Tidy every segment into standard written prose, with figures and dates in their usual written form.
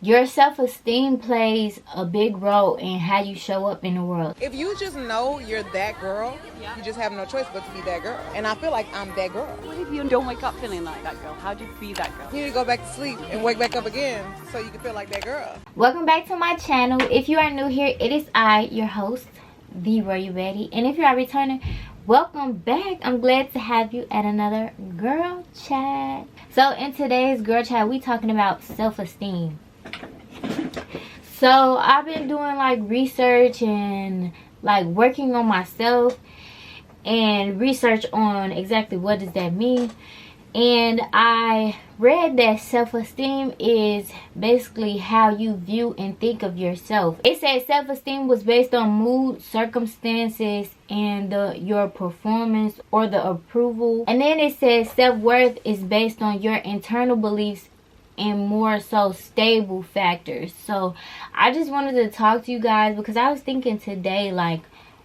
Your self-esteem plays a big role in how you show up in the world. If you just know you're that girl, you just have no choice but to be that girl. And I feel like I'm that girl. What if you don't wake up feeling like that girl? How do you be that girl? You need to go back to sleep and wake back up again so you can feel like that girl. Welcome back to my channel. If you are new here, it is I, your host, the Royal Baddie. And if you are returning, welcome back. I'm glad to have you at another girl chat. So in today's girl chat, we talking about self-esteem. So I've been doing like research and like working on myself and research on exactly what does that mean. And I read that self-esteem is basically how you view and think of yourself. It says self-esteem was based on mood, circumstances, and your performance or the approval. And then it says self-worth is based on your internal beliefs and more so stable factors. So I just wanted to talk to you guys because I was thinking today, like,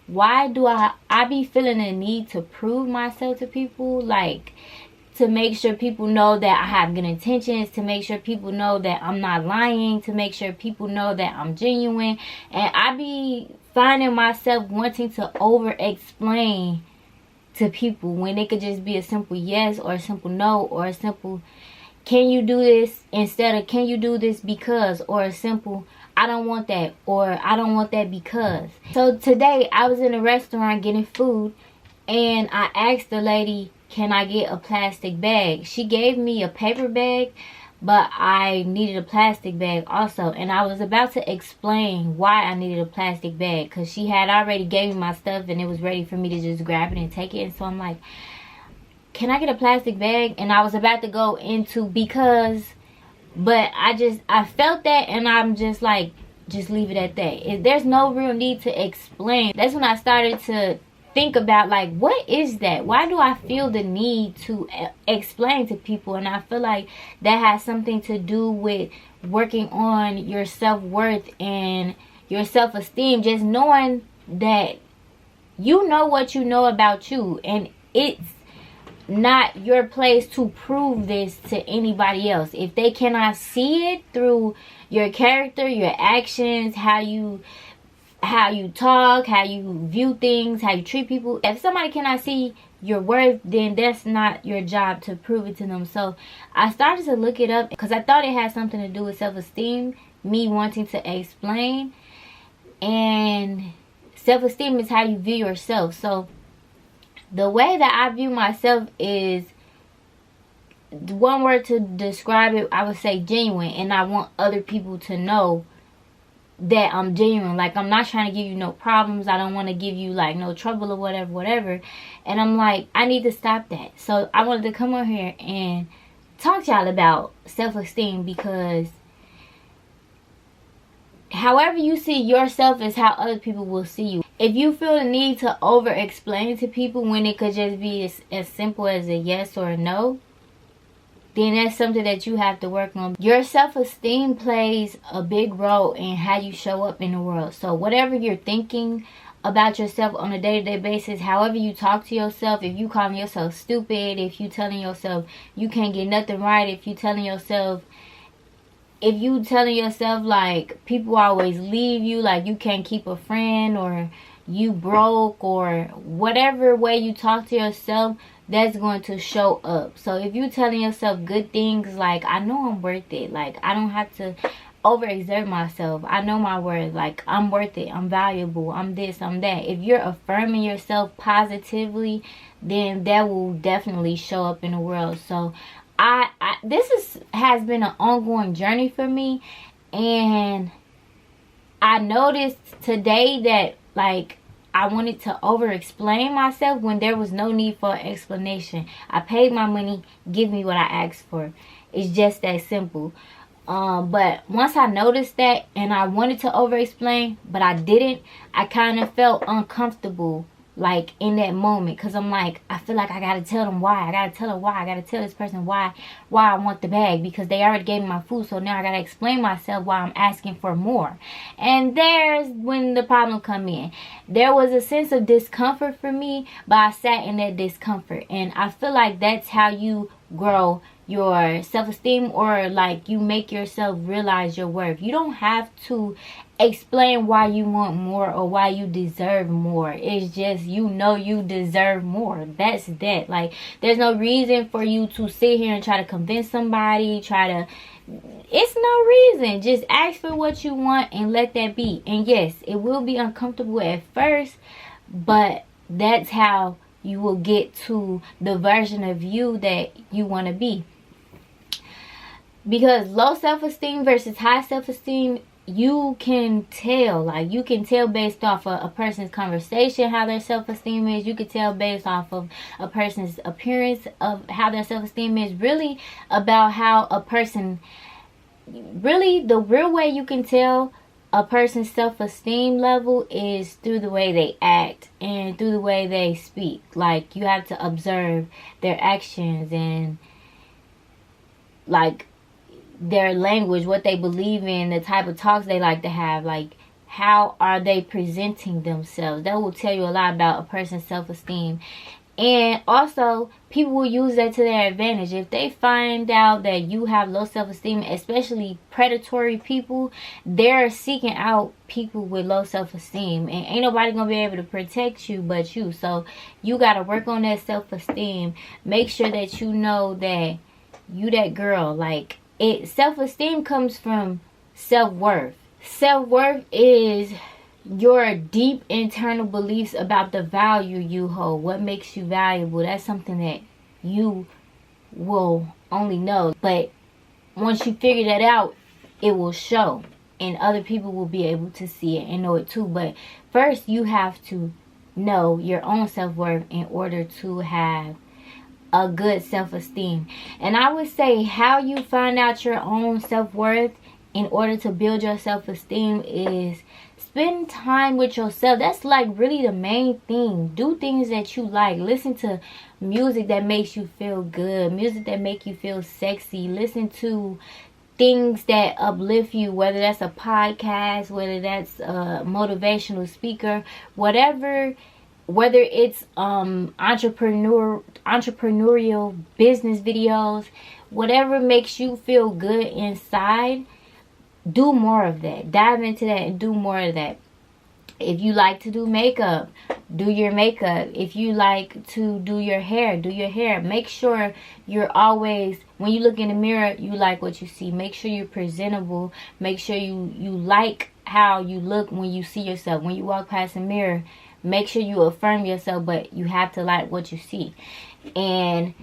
why do I be feeling the need to prove myself to people? Like, to make sure people know that I have good intentions, to make sure people know that I'm not lying, to make sure people know that I'm genuine. And I be finding myself wanting to over explain to people when it could just be a simple yes or a simple no or a simple can you do this instead of can you do this because, or a simple I don't want that or I don't want that because. So today I was in a restaurant getting food and I asked the lady, can I get a plastic bag? She gave me a paper bag, but I needed a plastic bag also. And I was about to explain why I needed a plastic bag because she had already gave me my stuff and it was ready for me to just grab it and take it. And so I'm like, can I get a plastic bag? And I was about to go into because, but I felt that and I'm just like, just leave it at that. There's no real need to explain. That's when I started to think about, like, what is that? Why do I feel the need to explain to people? And I feel like that has something to do with working on your self-worth and your self-esteem. Just knowing that you know what you know about you, and it's not your place to prove this to anybody else. If they cannot see it through your character, your actions, how you talk, how you view things, how you treat people, if somebody cannot see your worth, then that's not your job to prove it to them. So I started to look it up because I thought it had something to do with self-esteem, me wanting to explain. And self-esteem is how you view yourself. So the way that I view myself is, one word to describe it, I would say genuine. And I want other people to know that I'm genuine. Like, I'm not trying to give you no problems. I don't want to give you like no trouble or whatever. And I'm like, I need to stop that. So I wanted to come on here and talk to y'all about self-esteem, because however you see yourself is how other people will see you. If you feel the need to over explain to people when it could just be as simple as a yes or a no, then that's something that you have to work on. Your self-esteem plays a big role in how you show up in the world. So whatever you're thinking about yourself on a day-to-day basis, however you talk to yourself, if you calling yourself stupid, if you telling yourself you can't get nothing right, if you telling yourself like people always leave you, like you can't keep a friend, or you broke, or whatever way you talk to yourself, that's going to show up. So if you telling yourself good things like, I know I'm worth it, like I don't have to overexert myself, I know my worth, like I'm worth it, I'm valuable, I'm this, I'm that. If you're affirming yourself positively, then that will definitely show up in the world. So this has been an ongoing journey for me, and I noticed today that like I wanted to over explain myself when there was no need for an explanation. I paid my money, give me what I asked for. It's just that simple. But once I noticed that and I wanted to over explain but I didn't, I kind of felt uncomfortable like in that moment, because I'm like, I feel like I gotta tell them why, I gotta tell her why, I gotta tell this person why I want the bag, because they already gave me my food. So now I gotta explain myself why I'm asking for more. And there's when the problem come in. There was a sense of discomfort for me, but I sat in that discomfort, and I feel like that's how you grow your self-esteem, or like you make yourself realize your worth. You don't have to explain why you want more or why you deserve more. It's just, you know, you deserve more. That's that. Like, there's no reason for you to sit here and try to convince somebody, it's no reason. Just ask for what you want and let that be. And yes, it will be uncomfortable at first, but that's how you will get to the version of you that you want to be. Because low self-esteem versus high self-esteem, you can tell. Like, you can tell based off of a person's conversation how their self-esteem is. You can tell based off of a person's appearance of how their self-esteem is. Really about how a person, really the real way you can tell a person's self-esteem level is through the way they act and through the way they speak. Like, you have to observe their actions and like their language, what they believe in, the type of talks they like to have. Like, how are they presenting themselves? That will tell you a lot about a person's self-esteem. And also, people will use that to their advantage. If they find out that you have low self-esteem, especially predatory people, they're seeking out people with low self-esteem. And ain't nobody going to be able to protect you but you. So, you got to work on that self-esteem. Make sure that you know that you that girl. Like, self-esteem comes from self-worth. Self-worth is your deep internal beliefs about the value you hold, what makes you valuable. That's something that you will only know, but once you figure that out, it will show, and other people will be able to see it and know it too. But first, you have to know your own self-worth in order to have a good self-esteem. And I would say how you find out your own self-worth in order to build your self-esteem is spend time with yourself. That's like really the main thing. Do things that you like. Listen to music that makes you feel good, music that make you feel sexy. Listen to things that uplift you, whether that's a podcast, whether that's a motivational speaker, whatever. Whether it's entrepreneurial business videos, whatever makes you feel good inside, do more of that. Dive into that and do more of that. If you like to do makeup, do your makeup. If you like to do your hair, do your hair. Make sure you're always, when you look in the mirror, you like what you see. Make sure you're presentable. Make sure you like how you look when you see yourself. When you walk past the mirror, make sure you affirm yourself, but you have to like what you see. And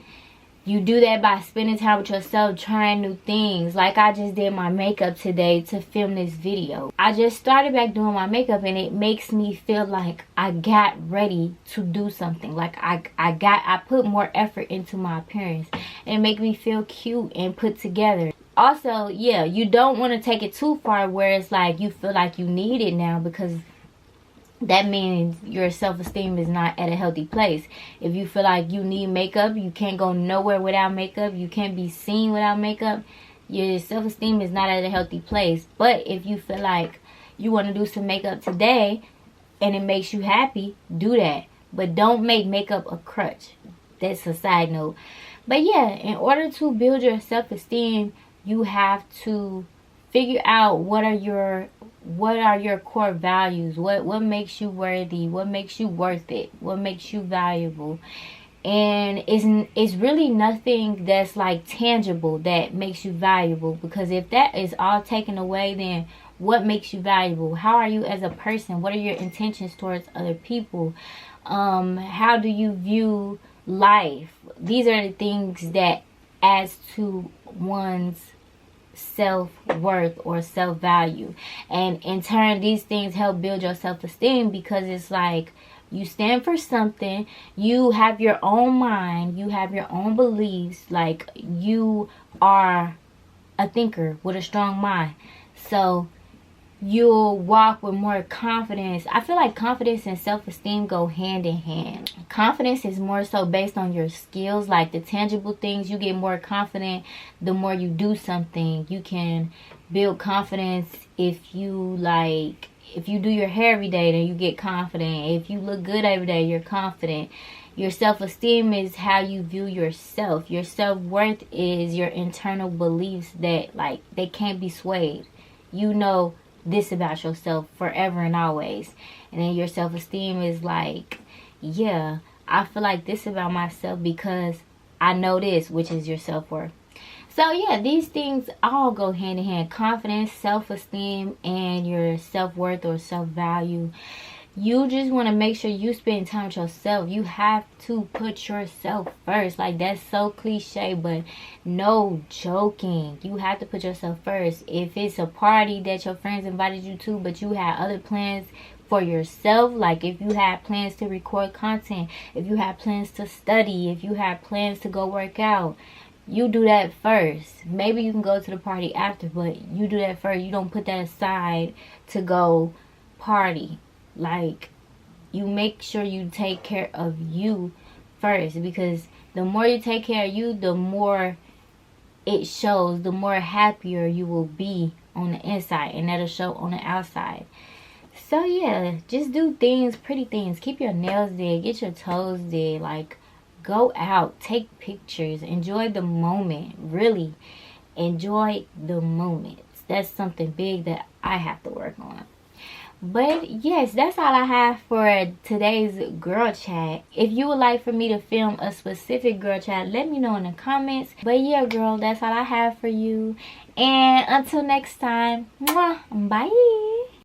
you do that by spending time with yourself, trying new things. Like, I just did my makeup today to film this video. I just started back doing my makeup, and it makes me feel like I got ready to do something. Like, I put more effort into my appearance, and it make me feel cute and put together. Also, yeah, you don't want to take it too far where it's like you feel like you need it now, because that means your self-esteem is not at a healthy place. If you feel like you need makeup, you can't go nowhere without makeup, you can't be seen without makeup, your self-esteem is not at a healthy place. But if you feel like you want to do some makeup today and it makes you happy, do that. But don't make makeup a crutch. That's a side note. But yeah, in order to build your self-esteem, you have to figure out what are your core values, what makes you worthy, what makes you worth it, what makes you valuable. And it's really nothing that's like tangible that makes you valuable, because if that is all taken away, then what makes you valuable? How are you as a person? What are your intentions towards other people? How do you view life? These are the things that adds to one's self-worth or self-value, and in turn these things help build your self-esteem, because it's like you stand for something, you have your own mind, you have your own beliefs, like you are a thinker with a strong mind, so you'll walk with more confidence. I feel like confidence and self-esteem go hand in hand. Confidence is more so based on your skills, like the tangible things. You get more confident the more you do something. You can build confidence if you do your hair every day, then you get confident. If you look good every day, you're confident. Your self-esteem is how you view yourself. Your self-worth is your internal beliefs that, like, they can't be swayed. You know this about yourself forever and always. And then your self-esteem is like, yeah, I feel like this about myself because I know this, which is your self-worth. So yeah, these things all go hand in hand. Confidence, self-esteem, and your self-worth or self-value. You just want to make sure you spend time with yourself. You have to put yourself first. Like, that's so cliche, but no joking. You have to put yourself first. If it's a party that your friends invited you to, but you had other plans for yourself, like if you had plans to record content, if you had plans to study, if you had plans to go work out, you do that first. Maybe you can go to the party after, but you do that first. You don't put that aside to go party. Like, you make sure you take care of you first, because the more you take care of you, the more it shows, the more happier you will be on the inside, and that'll show on the outside. So yeah, just do things, pretty things. Keep your nails did, get your toes did. Like, go out, take pictures, enjoy the moment. Really enjoy the moments. That's something big that I have to work on. But yes, that's all I have for today's girl chat. If you would like for me to film a specific girl chat, let me know in the comments. But yeah, girl, that's all I have for you. And until next time, mwah, bye.